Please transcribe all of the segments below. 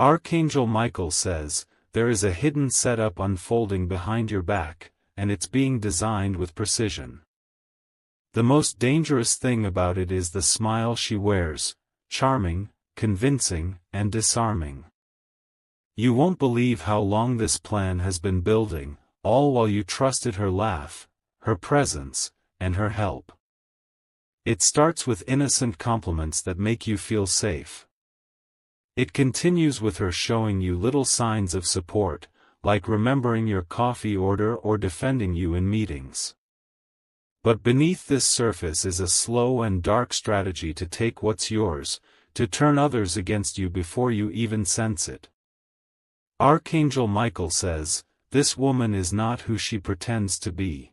Archangel Michael says, there is a hidden setup unfolding behind your back, and it's being designed with precision. The most dangerous thing about it is the smile she wears, charming, convincing, and disarming. You won't believe how long this plan has been building, all while you trusted her laugh, her presence, and her help. It starts with innocent compliments that make you feel safe. It continues with her showing you little signs of support, like remembering your coffee order or defending you in meetings. But beneath this surface is a slow and dark strategy to take what's yours, to turn others against you before you even sense it. Archangel Michael says, this woman is not who she pretends to be.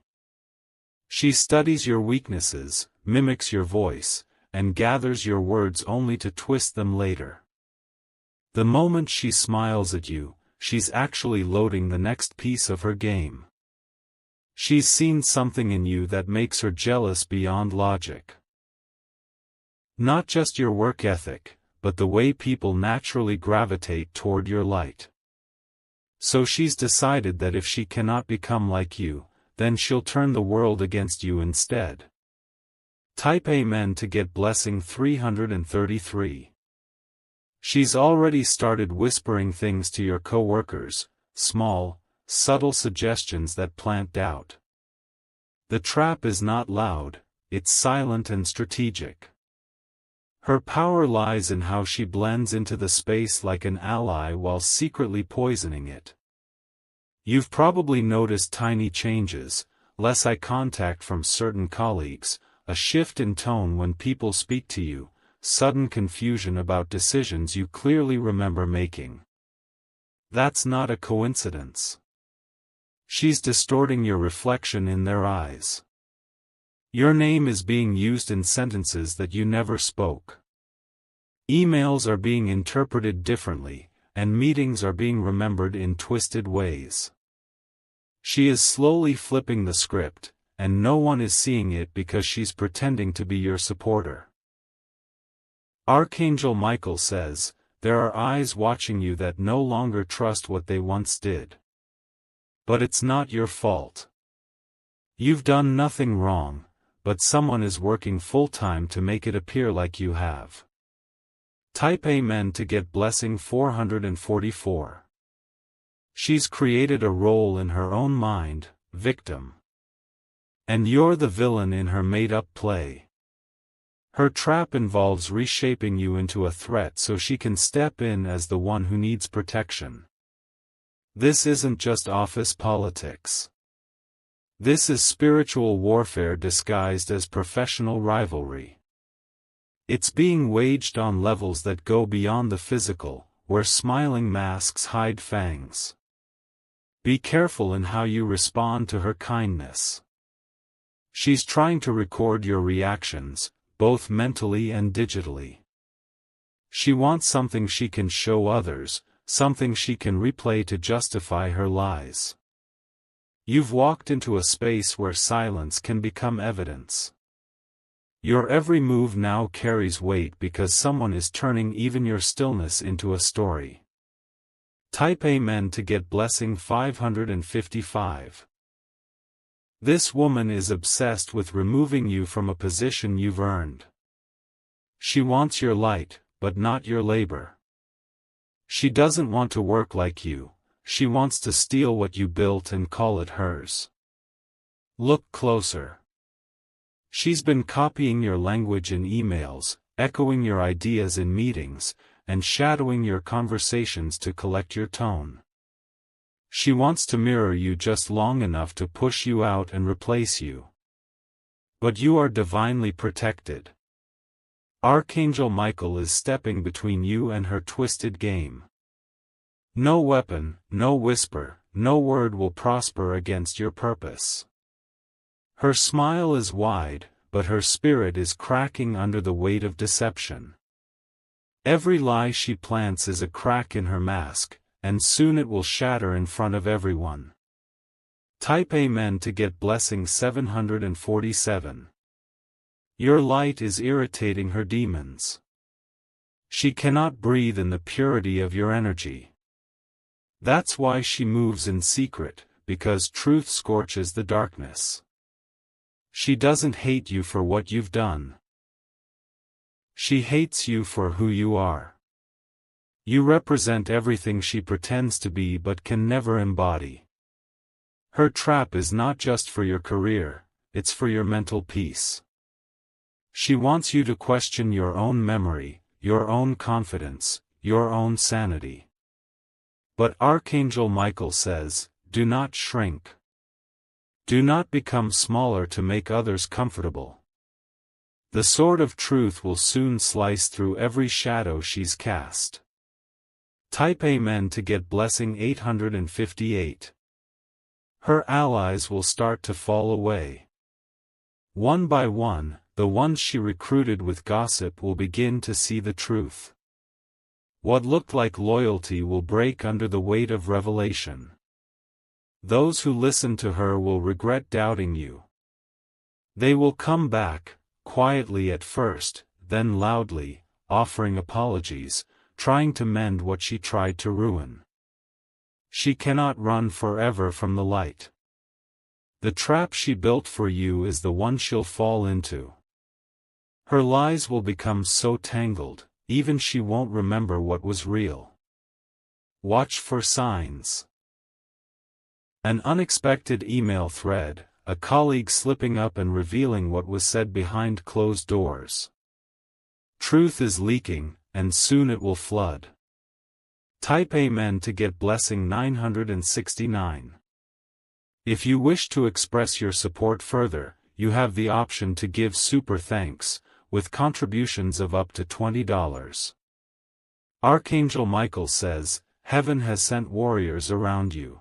She studies your weaknesses, mimics your voice, and gathers your words only to twist them later. The moment she smiles at you, she's actually loading the next piece of her game. She's seen something in you that makes her jealous beyond logic. Not just your work ethic, but the way people naturally gravitate toward your light. So she's decided that if she cannot become like you, then she'll turn the world against you instead. Type Amen to get blessing 333. She's already started whispering things to your coworkers, small, subtle suggestions that plant doubt. The trap is not loud, it's silent and strategic. Her power lies in how she blends into the space like an ally while secretly poisoning it. You've probably noticed tiny changes, less eye contact from certain colleagues, a shift in tone when people speak to you, sudden confusion about decisions you clearly remember making. That's not a coincidence. She's distorting your reflection in their eyes. Your name is being used in sentences that you never spoke. Emails are being interpreted differently, and meetings are being remembered in twisted ways. She is slowly flipping the script, and no one is seeing it because she's pretending to be your supporter. Archangel Michael says, there are eyes watching you that no longer trust what they once did. But it's not your fault. You've done nothing wrong, but someone is working full-time to make it appear like you have. Type Amen to get blessing 444. She's created a role in her own mind, victim. And you're the villain in her made-up play. Her trap involves reshaping you into a threat so she can step in as the one who needs protection. This isn't just office politics. This is spiritual warfare disguised as professional rivalry. It's being waged on levels that go beyond the physical, where smiling masks hide fangs. Be careful in how you respond to her kindness. She's trying to record your reactions, both mentally and digitally. She wants something she can show others, something she can replay to justify her lies. You've walked into a space where silence can become evidence. Your every move now carries weight because someone is turning even your stillness into a story. Type Amen to get blessing 555. This woman is obsessed with removing you from a position you've earned. She wants your light, but not your labor. She doesn't want to work like you, she wants to steal what you built and call it hers. Look closer. She's been copying your language in emails, echoing your ideas in meetings, and shadowing your conversations to collect your tone. She wants to mirror you just long enough to push you out and replace you. But you are divinely protected. Archangel Michael is stepping between you and her twisted game. No weapon, no whisper, no word will prosper against your purpose. Her smile is wide, but her spirit is cracking under the weight of deception. Every lie she plants is a crack in her mask, and soon it will shatter in front of everyone. Type Amen to get blessing 747. Your light is irritating her demons. She cannot breathe in the purity of your energy. That's why she moves in secret, because truth scorches the darkness. She doesn't hate you for what you've done. She hates you for who you are. You represent everything she pretends to be but can never embody. Her trap is not just for your career, it's for your mental peace. She wants you to question your own memory, your own confidence, your own sanity. But Archangel Michael says, do not shrink. Do not become smaller to make others comfortable. The sword of truth will soon slice through every shadow she's cast. Type Amen to get blessing 858. Her allies will start to fall away. One by one, the ones she recruited with gossip will begin to see the truth. What looked like loyalty will break under the weight of revelation. Those who listen to her will regret doubting you. They will come back, quietly at first, then loudly, offering apologies, trying to mend what she tried to ruin. She cannot run forever from the light. The trap she built for you is the one she'll fall into. Her lies will become so tangled, even she won't remember what was real. Watch for signs. An unexpected email thread, a colleague slipping up and revealing what was said behind closed doors. Truth is leaking, and soon it will flood. Type Amen to get blessing 969. If you wish to express your support further, you have the option to give super thanks, with contributions of up to $20. Archangel Michael says, heaven has sent warriors around you.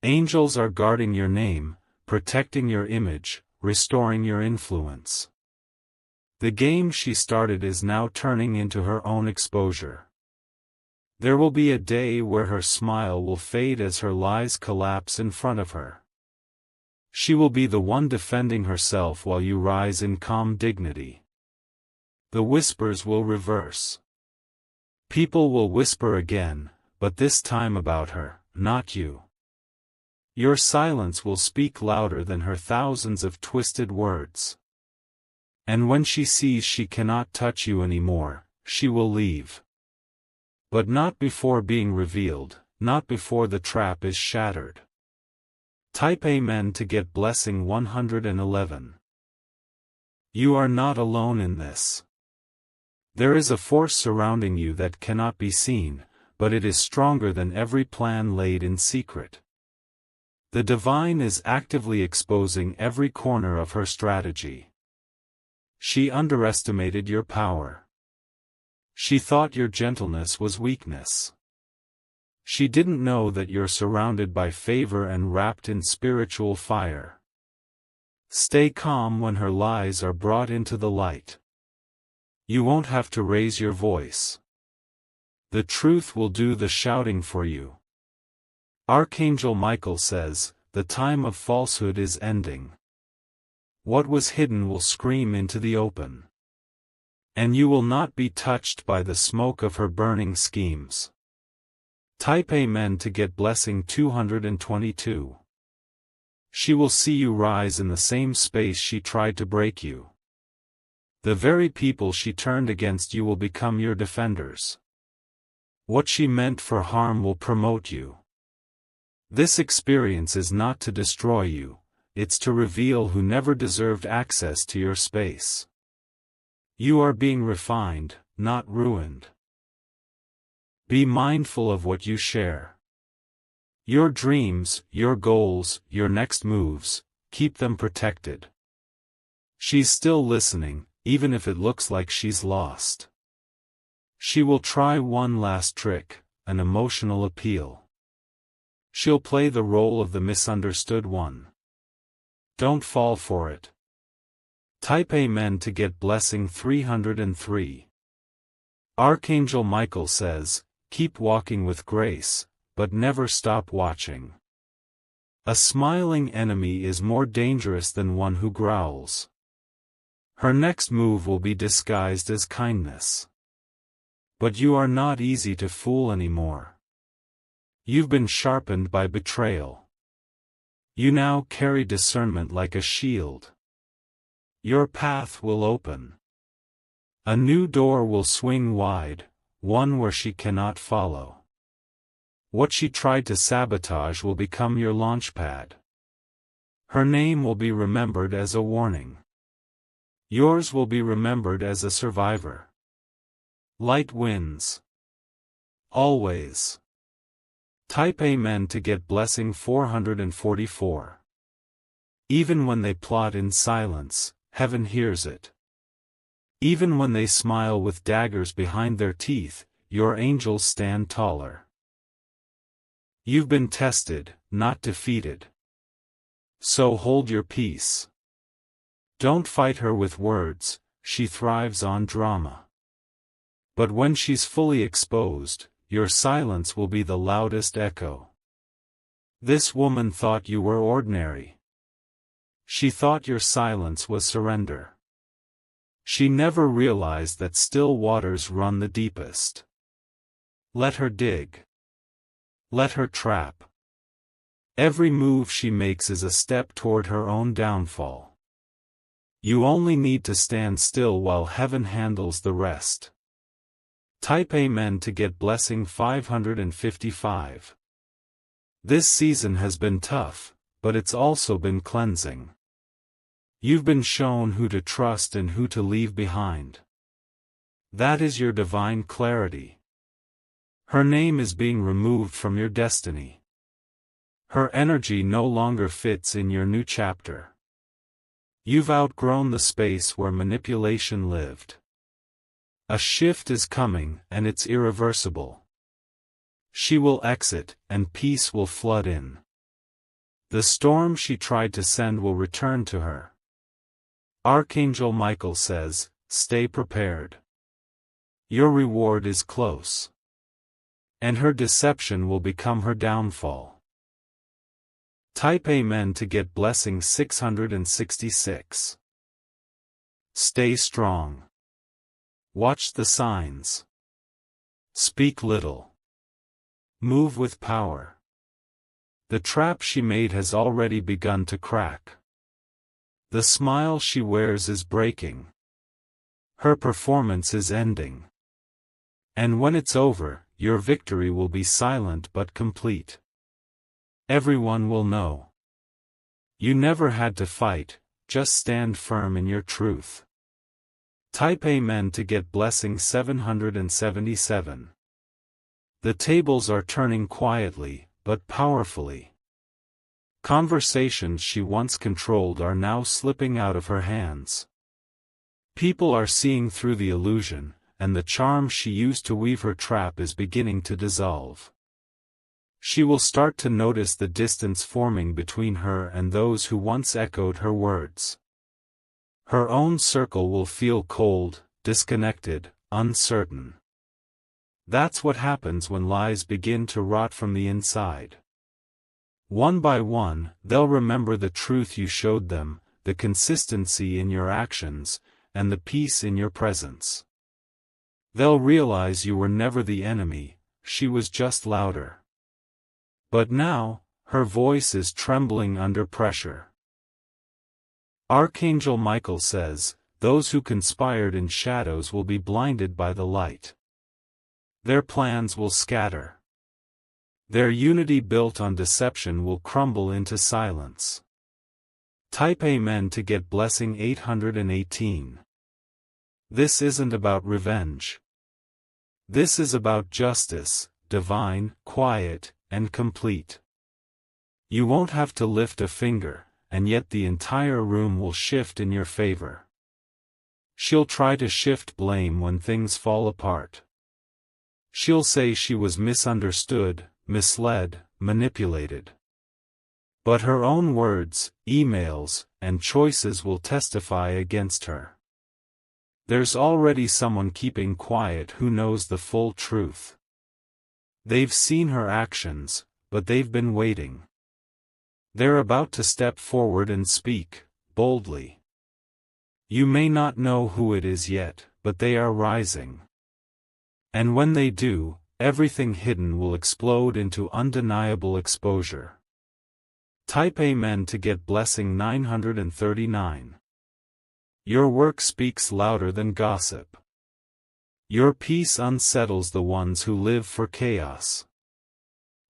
Angels are guarding your name, protecting your image, restoring your influence. The game she started is now turning into her own exposure. There will be a day where her smile will fade as her lies collapse in front of her. She will be the one defending herself while you rise in calm dignity. The whispers will reverse. People will whisper again, but this time about her, not you. Your silence will speak louder than her thousands of twisted words. And when she sees she cannot touch you anymore, she will leave. But not before being revealed, not before the trap is shattered. Type Amen to get blessing 111. You are not alone in this. There is a force surrounding you that cannot be seen, but it is stronger than every plan laid in secret. The divine is actively exposing every corner of her strategy. She underestimated your power. She thought your gentleness was weakness. She didn't know that you're surrounded by favor and wrapped in spiritual fire. Stay calm when her lies are brought into the light. You won't have to raise your voice. The truth will do the shouting for you. Archangel Michael says, the time of falsehood is ending. What was hidden will scream into the open. And you will not be touched by the smoke of her burning schemes. Type Amen to get blessing 222. She will see you rise in the same space she tried to break you. The very people she turned against you will become your defenders. What she meant for harm will promote you. This experience is not to destroy you, it's to reveal who never deserved access to your space. You are being refined, not ruined. Be mindful of what you share. Your dreams, your goals, your next moves, keep them protected. She's still listening, even if it looks like she's lost. She will try one last trick, an emotional appeal. She'll play the role of the misunderstood one. Don't fall for it. Type Amen to get blessing 303. Archangel Michael says, keep walking with grace, but never stop watching. A smiling enemy is more dangerous than one who growls. Her next move will be disguised as kindness. But you are not easy to fool anymore. You've been sharpened by betrayal. You now carry discernment like a shield. Your path will open. A new door will swing wide, one where she cannot follow. What she tried to sabotage will become your launchpad. Her name will be remembered as a warning. Yours will be remembered as a survivor. Light wins. Always. Type Amen to get blessing 444. Even when they plot in silence, heaven hears it. Even when they smile with daggers behind their teeth, your angels stand taller. You've been tested, not defeated. So hold your peace. Don't fight her with words, she thrives on drama. But when she's fully exposed, your silence will be the loudest echo. This woman thought you were ordinary. She thought your silence was surrender. She never realized that still waters run the deepest. Let her dig. Let her trap. Every move she makes is a step toward her own downfall. You only need to stand still while heaven handles the rest. Type Amen to get blessing 555. This season has been tough, but it's also been cleansing. You've been shown who to trust and who to leave behind. That is your divine clarity. Her name is being removed from your destiny. Her energy no longer fits in your new chapter. You've outgrown the space where manipulation lived. A shift is coming, and it's irreversible. She will exit, and peace will flood in. The storm she tried to send will return to her. Archangel Michael says, stay prepared. Your reward is close. And her deception will become her downfall. Type Amen to get blessing 666. Stay strong. Watch the signs. Speak little. Move with power. The trap she made has already begun to crack. The smile she wears is breaking. Her performance is ending. And when it's over, your victory will be silent but complete. Everyone will know. You never had to fight, just stand firm in your truth. Type Amen to get blessing 777. The tables are turning quietly, but powerfully. Conversations she once controlled are now slipping out of her hands. People are seeing through the illusion, and the charm she used to weave her trap is beginning to dissolve. She will start to notice the distance forming between her and those who once echoed her words. Her own circle will feel cold, disconnected, uncertain. That's what happens when lies begin to rot from the inside. One by one, they'll remember the truth you showed them, the consistency in your actions, and the peace in your presence. They'll realize you were never the enemy, she was just louder. But now, her voice is trembling under pressure. Archangel Michael says, those who conspired in shadows will be blinded by the light. Their plans will scatter. Their unity built on deception will crumble into silence. Type Amen to get blessing 818. This isn't about revenge. This is about justice, divine, quiet, and complete. You won't have to lift a finger, and yet the entire room will shift in your favor. She'll try to shift blame when things fall apart. She'll say she was misunderstood, misled, manipulated. But her own words, emails, and choices will testify against her. There's already someone keeping quiet who knows the full truth. They've seen her actions, but they've been waiting. They're about to step forward and speak, boldly. You may not know who it is yet, but they are rising. And when they do, everything hidden will explode into undeniable exposure. Type Amen to get blessing 939. Your work speaks louder than gossip. Your peace unsettles the ones who live for chaos.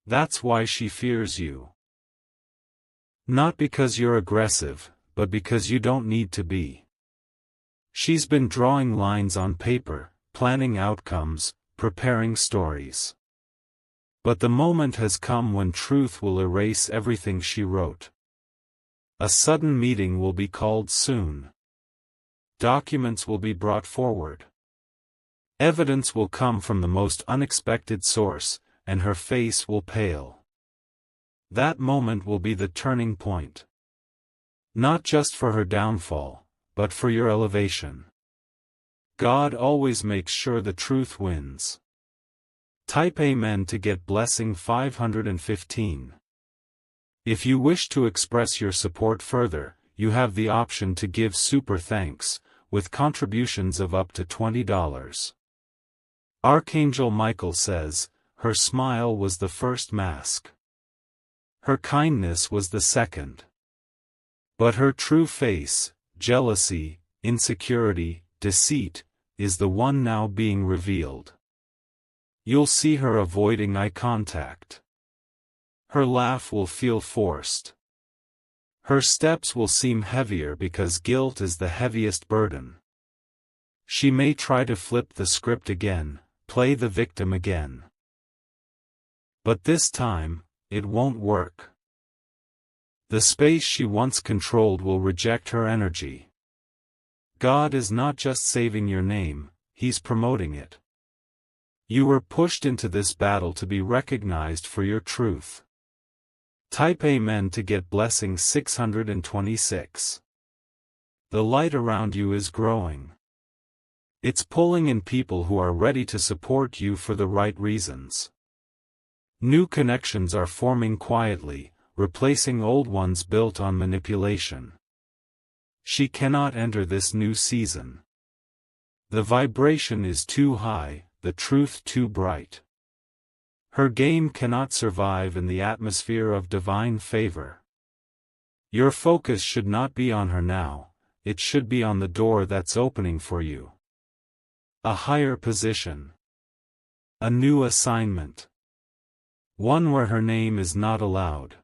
That's why she fears you. Not because you're aggressive, but because you don't need to be. She's been drawing lines on paper, planning outcomes, preparing stories. But the moment has come when truth will erase everything she wrote. A sudden meeting will be called soon. Documents will be brought forward. Evidence will come from the most unexpected source, and her face will pale. That moment will be the turning point. Not just for her downfall, but for your elevation. God always makes sure the truth wins. Type Amen to get blessing 515. If you wish to express your support further, you have the option to give super thanks, with contributions of up to $20. Archangel Michael says, her smile was the first mask. Her kindness was the second. But her true face, jealousy, insecurity, deceit, is the one now being revealed. You'll see her avoiding eye contact. Her laugh will feel forced. Her steps will seem heavier because guilt is the heaviest burden. She may try to flip the script again, play the victim again. But this time, it won't work. The space she once controlled will reject her energy. God is not just saving your name, He's promoting it. You were pushed into this battle to be recognized for your truth. Type Amen to get blessing 626. The light around you is growing. It's pulling in people who are ready to support you for the right reasons. New connections are forming quietly, replacing old ones built on manipulation. She cannot enter this new season. The vibration is too high, the truth too bright. Her game cannot survive in the atmosphere of divine favor. Your focus should not be on her now, it should be on the door that's opening for you. A higher position. A new assignment. One where her name is not allowed.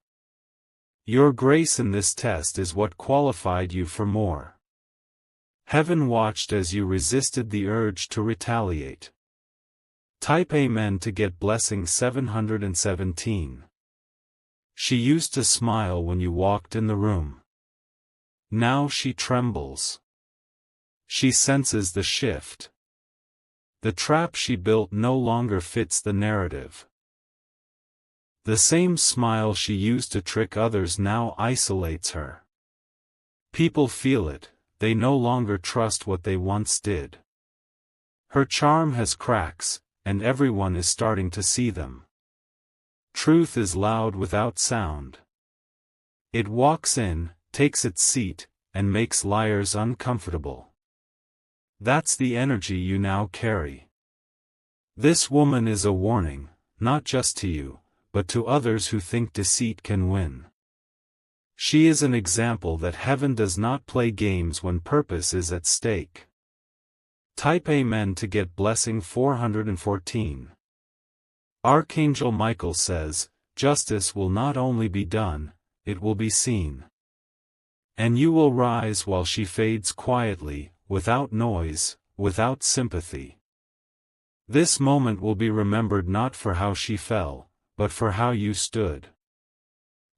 Your grace in this test is what qualified you for more. Heaven watched as you resisted the urge to retaliate. Type Amen to get blessing 717. She used to smile when you walked in the room. Now she trembles. She senses the shift. The trap she built no longer fits the narrative. The same smile she used to trick others now isolates her. People feel it, they no longer trust what they once did. Her charm has cracks, and everyone is starting to see them. Truth is loud without sound. It walks in, takes its seat, and makes liars uncomfortable. That's the energy you now carry. This woman is a warning, not just to you, but to others who think deceit can win. She is an example that heaven does not play games when purpose is at stake. Type Amen to get blessing 414. Archangel Michael says, justice will not only be done, it will be seen. And you will rise while she fades quietly, without noise, without sympathy. This moment will be remembered not for how she fell, but for how you stood.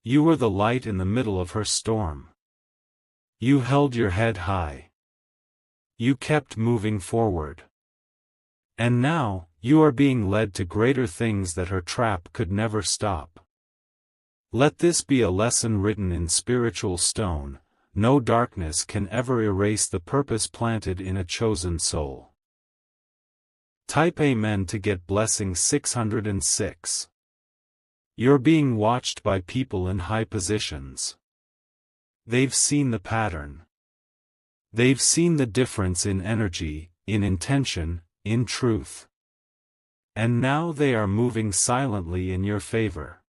You were the light in the middle of her storm. You held your head high. You kept moving forward. And now, you are being led to greater things that her trap could never stop. Let this be a lesson written in spiritual stone: no darkness can ever erase the purpose planted in a chosen soul. Type Amen to get blessing 606. You're being watched by people in high positions. They've seen the pattern. They've seen the difference in energy, in intention, in truth. And now they are moving silently in your favor.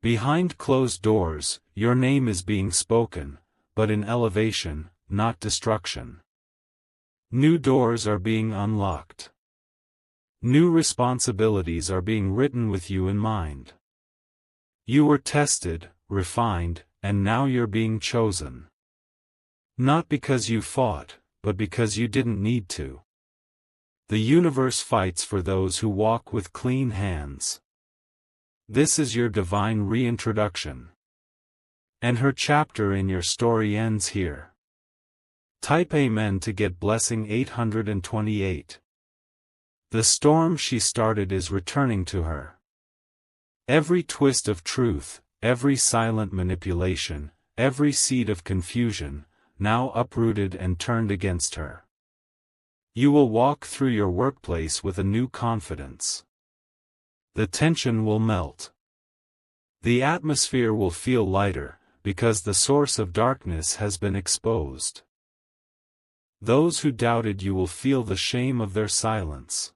Behind closed doors, your name is being spoken, but in elevation, not destruction. New doors are being unlocked. New responsibilities are being written with you in mind. You were tested, refined, and now you're being chosen. Not because you fought, but because you didn't need to. The universe fights for those who walk with clean hands. This is your divine reintroduction. And her chapter in your story ends here. Type Amen to get blessing 828. The storm she started is returning to her. Every twist of truth, every silent manipulation, every seed of confusion, now uprooted and turned against her. You will walk through your workplace with a new confidence. The tension will melt. The atmosphere will feel lighter, because the source of darkness has been exposed. Those who doubted you will feel the shame of their silence.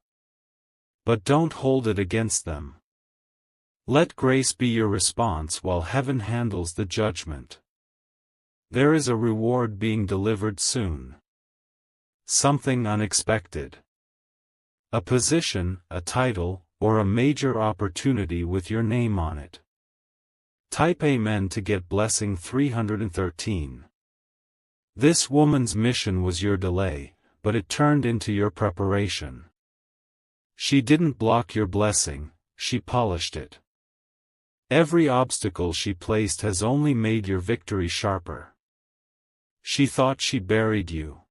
But don't hold it against them. Let grace be your response while heaven handles the judgment. There is a reward being delivered soon. Something unexpected. A position, a title, or a major opportunity with your name on it. Type Amen to get blessing 313. This woman's mission was your delay, but it turned into your preparation. She didn't block your blessing, she polished it. Every obstacle she placed has only made your victory sharper. She thought she buried you.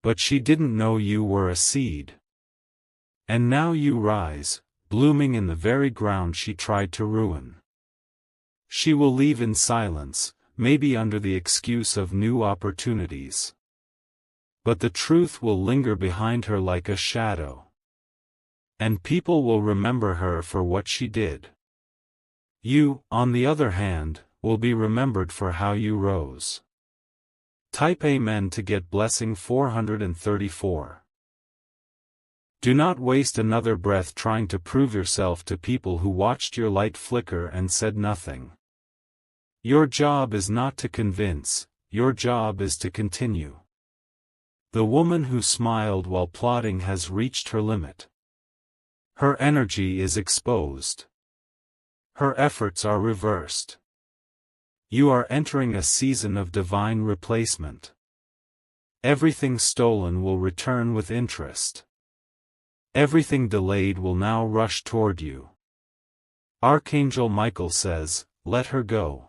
But she didn't know you were a seed. And now you rise, blooming in the very ground she tried to ruin. She will leave in silence, maybe under the excuse of new opportunities. But the truth will linger behind her like a shadow. And people will remember her for what she did. You, on the other hand, will be remembered for how you rose. Type Amen to get blessing 434. Do not waste another breath trying to prove yourself to people who watched your light flicker and said nothing. Your job is not to convince, your job is to continue. The woman who smiled while plotting has reached her limit. Her energy is exposed. Her efforts are reversed. You are entering a season of divine replacement. Everything stolen will return with interest. Everything delayed will now rush toward you. Archangel Michael says, let her go.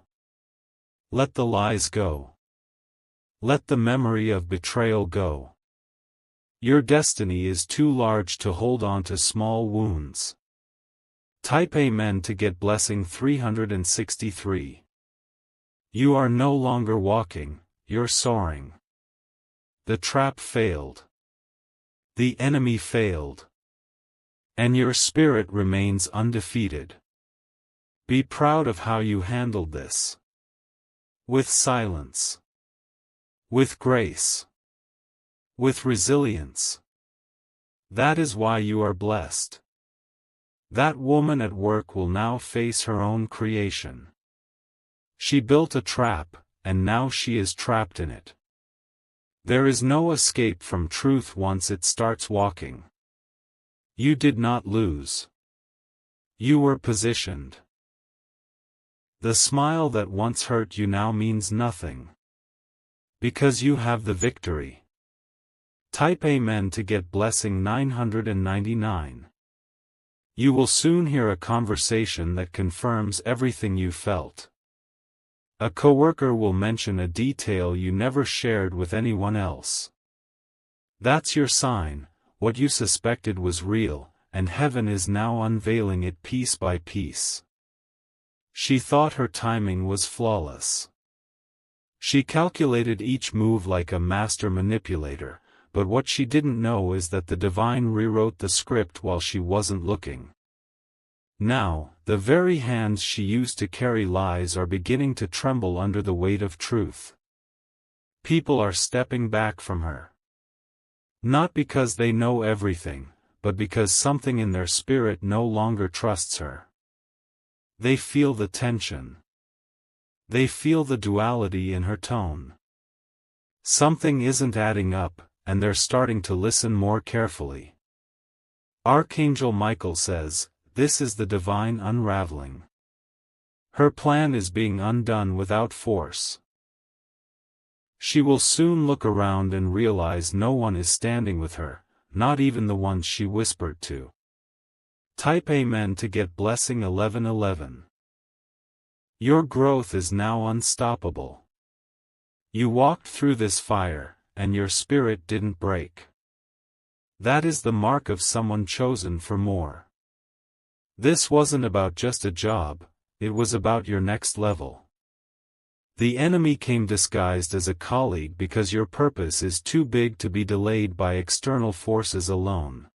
Let the lies go. Let the memory of betrayal go. Your destiny is too large to hold on to small wounds. Type Amen to get blessing 363. You are no longer walking, you're soaring. The trap failed. The enemy failed. And your spirit remains undefeated. Be proud of how you handled this. With silence. With grace. With resilience. That is why you are blessed. That woman at work will now face her own creation. She built a trap, and now she is trapped in it. There is no escape from truth once it starts walking. You did not lose. You were positioned. The smile that once hurt you now means nothing. Because you have the victory. Type Amen to get blessing 999. You will soon hear a conversation that confirms everything you felt. A coworker will mention a detail you never shared with anyone else. That's your sign, what you suspected was real, and heaven is now unveiling it piece by piece. She thought her timing was flawless. She calculated each move like a master manipulator, but what she didn't know is that the divine rewrote the script while she wasn't looking. Now, the very hands she used to carry lies are beginning to tremble under the weight of truth. People are stepping back from her. Not because they know everything, but because something in their spirit no longer trusts her. They feel the tension. They feel the duality in her tone. Something isn't adding up, and they're starting to listen more carefully. Archangel Michael says, this is the divine unraveling. Her plan is being undone without force. She will soon look around and realize no one is standing with her, not even the ones she whispered to. Type Amen to get blessing 1111. Your growth is now unstoppable. You walked through this fire, and your spirit didn't break. That is the mark of someone chosen for more. This wasn't about just a job, it was about your next level. The enemy came disguised as a colleague because your purpose is too big to be delayed by external forces alone.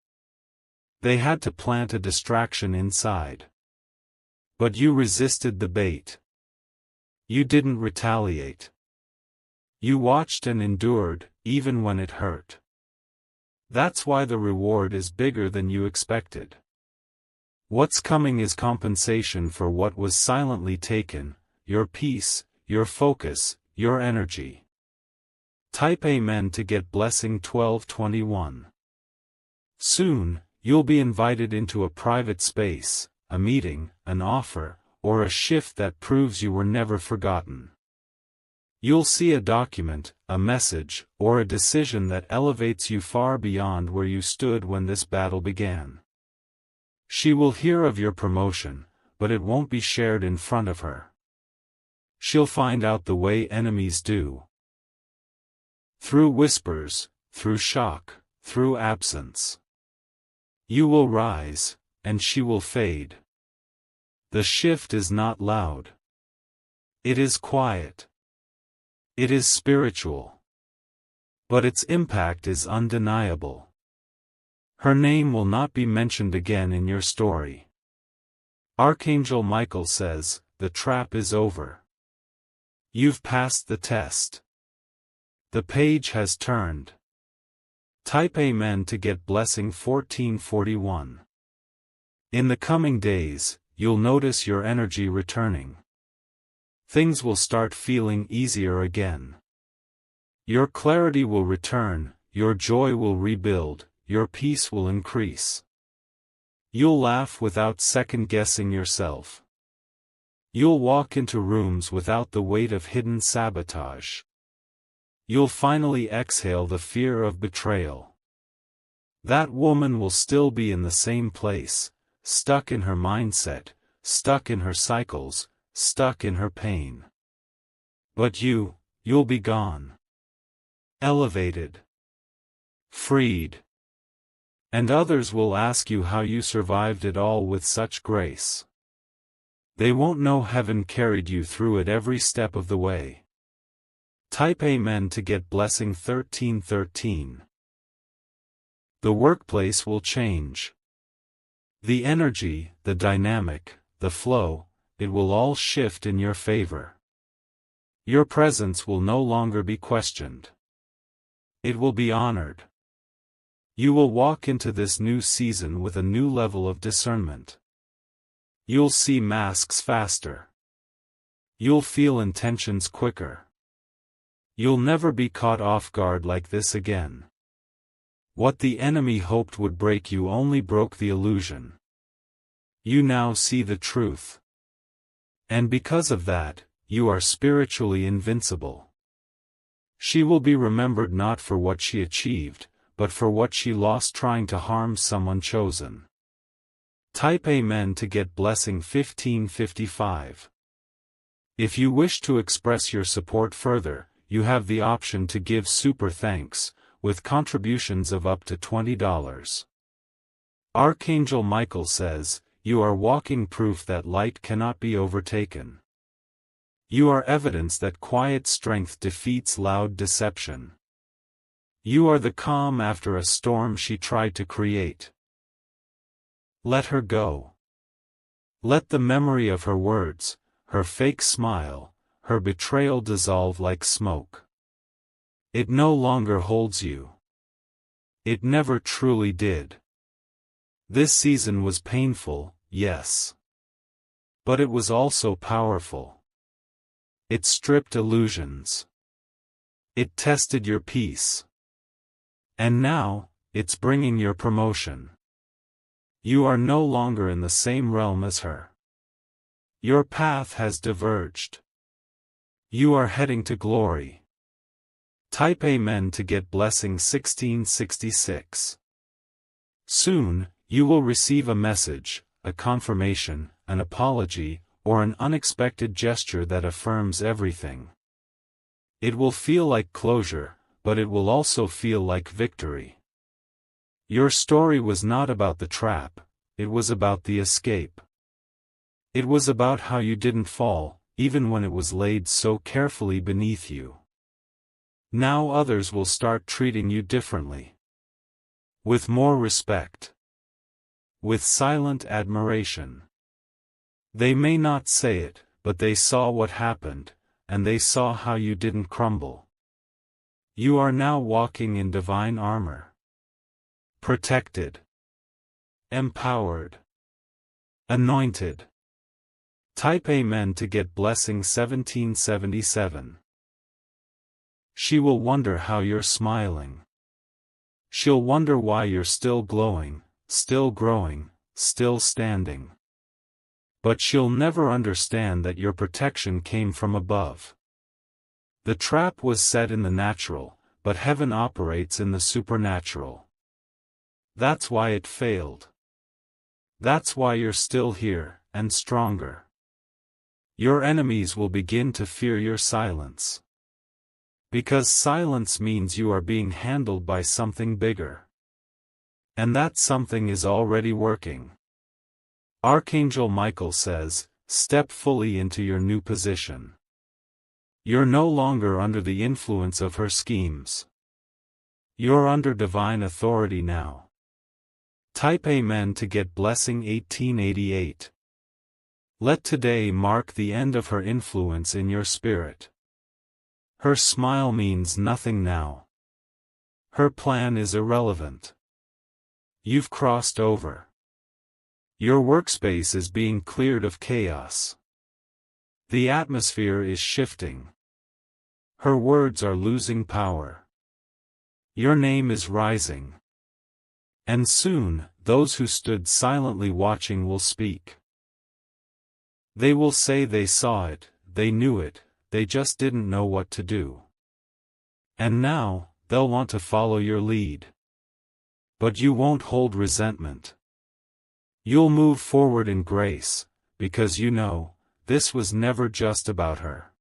They had to plant a distraction inside. But you resisted the bait. You didn't retaliate. You watched and endured, even when it hurt. That's why the reward is bigger than you expected. What's coming is compensation for what was silently taken, your peace, your focus, your energy. Type Amen to get blessing 1221. Soon, you'll be invited into a private space, a meeting, an offer, or a shift that proves you were never forgotten. You'll see a document, a message, or a decision that elevates you far beyond where you stood when this battle began. She will hear of your promotion, but it won't be shared in front of her. She'll find out the way enemies do. Through whispers, through shock, through absence. You will rise, and she will fade. The shift is not loud. It is quiet. It is spiritual. But its impact is undeniable. Her name will not be mentioned again in your story. Archangel Michael says, the trap is over. You've passed the test. The page has turned. Type Amen to get blessing 1441. In the coming days, you'll notice your energy returning. Things will start feeling easier again. Your clarity will return, your joy will rebuild, your peace will increase. You'll laugh without second-guessing yourself. You'll walk into rooms without the weight of hidden sabotage. You'll finally exhale the fear of betrayal. That woman will still be in the same place, stuck in her mindset, stuck in her cycles, stuck in her pain. But you'll be gone. Elevated. Freed. And others will ask you how you survived it all with such grace. They won't know heaven carried you through it every step of the way. Type Amen to get blessing 1313. The workplace will change. The energy, the dynamic, the flow, it will all shift in your favor. Your presence will no longer be questioned. It will be honored. You will walk into this new season with a new level of discernment. You'll see masks faster. You'll feel intentions quicker. You'll never be caught off guard like this again. What the enemy hoped would break you only broke the illusion. You now see the truth. And because of that, you are spiritually invincible. She will be remembered not for what she achieved, but for what she lost trying to harm someone chosen. Type Amen to get blessing 1555. If you wish to express your support further, you have the option to give super thanks, with contributions of up to $20. Archangel Michael says, you are walking proof that light cannot be overtaken. You are evidence that quiet strength defeats loud deception. You are the calm after a storm she tried to create. Let her go. Let the memory of her words, her fake smile, her betrayal dissolve like smoke. It no longer holds you. It never truly did. This season was painful, yes. But it was also powerful. It stripped illusions. It tested your peace. And now, it's bringing your promotion. You are no longer in the same realm as her. Your path has diverged. You are heading to glory. Type Amen to get blessing 1666. Soon, you will receive a message, a confirmation, an apology, or an unexpected gesture that affirms everything. It will feel like closure, but it will also feel like victory. Your story was not about the trap, it was about the escape. It was about how you didn't fall, even when it was laid so carefully beneath you. Now others will start treating you differently. With more respect. With silent admiration. They may not say it, but they saw what happened, and they saw how you didn't crumble. You are now walking in divine armor. Protected. Empowered. Anointed. Type Amen to get blessing 1777. She will wonder how you're smiling. She'll wonder why you're still glowing, still growing, still standing. But she'll never understand that your protection came from above. The trap was set in the natural, but heaven operates in the supernatural. That's why it failed. That's why you're still here, and stronger. Your enemies will begin to fear your silence. Because silence means you are being handled by something bigger. And that something is already working. Archangel Michael says, step fully into your new position. You're no longer under the influence of her schemes. You're under divine authority now. Type Amen to get blessing 1888. Let today mark the end of her influence in your spirit. Her smile means nothing now. Her plan is irrelevant. You've crossed over. Your workspace is being cleared of chaos. The atmosphere is shifting. Her words are losing power. Your name is rising. And soon, those who stood silently watching will speak. They will say they saw it, they knew it, they just didn't know what to do. And now, they'll want to follow your lead. But you won't hold resentment. You'll move forward in grace, because you know, this was never just about her.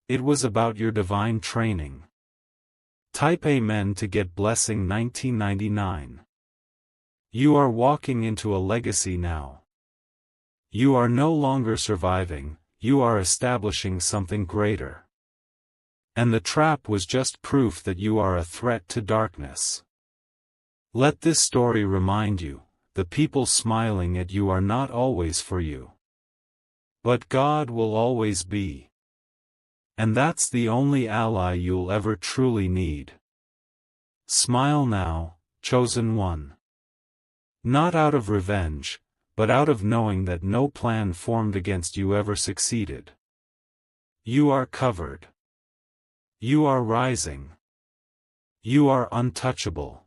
It was about your divine training. Type Amen to get blessing 1999. You are walking into a legacy now. You are no longer surviving, you are establishing something greater. And the trap was just proof that you are a threat to darkness. Let this story remind you, the people smiling at you are not always for you. But God will always be. And that's the only ally you'll ever truly need. Smile now, chosen one. Not out of revenge, but out of knowing that no plan formed against you ever succeeded. You are covered. You are rising. You are untouchable.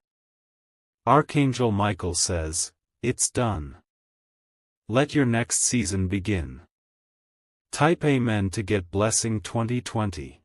Archangel Michael says, it's done. Let your next season begin. Type Amen to get blessing 2020.